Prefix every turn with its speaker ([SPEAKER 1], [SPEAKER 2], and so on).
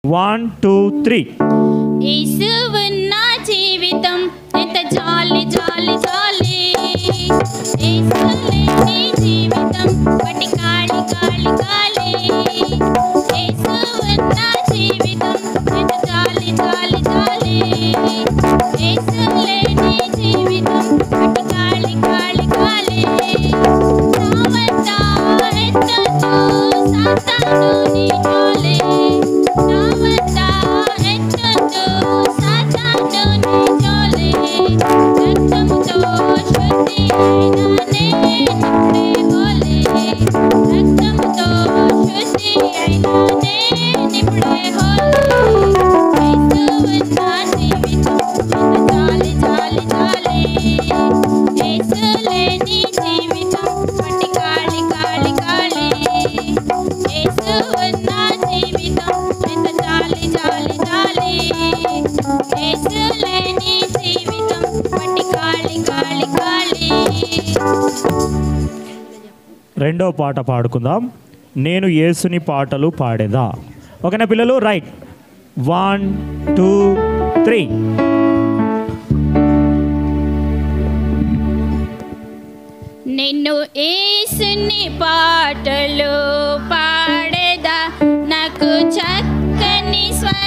[SPEAKER 1] 1 2 3.
[SPEAKER 2] యేసు ఉన్న జీవితం ఎంత జాలి జాలి జాలి. యేసు లేని జీవితం వట్టి కాళి కాళి కాళి. యేసు ఉన్న జీవితం ఎంత జాలి జాలి జాలి. యేసు లేని జీవితం వట్టి కాళి కాళి కాళి. నావంత ఎత్తదు సాతాను నీ జోలి. నావంత ఎత్తదు సాతాను నీ జోలి. రక్తముతో శుద్ధి అయిన నేనిప్పుడే హోలీ. రక్తముతో శుద్ధి అయిన నేనిప్పుడే హోలీ. యేసు ఉన్న జీవితం ఎంత జాలి జాలి జాలి. యేసు లేని జీవితం వట్టి కాళి కాళి కాళి. యేసు ఉన్న జీవితం ఎంత జాలి జాలి జాలి. యేసు లేని జీవితం వట్టి కాళి కాళి కాళి.
[SPEAKER 1] రెండో పాట పాడుకుందాం. నేను యేసుని పాటలు పాడేదా. ఓకేనా పిల్లలు? రైట్. 1 2 3.
[SPEAKER 2] నిన్ను యేసుని పాటలు పాడేదా. నాకు చక్కని స్వరం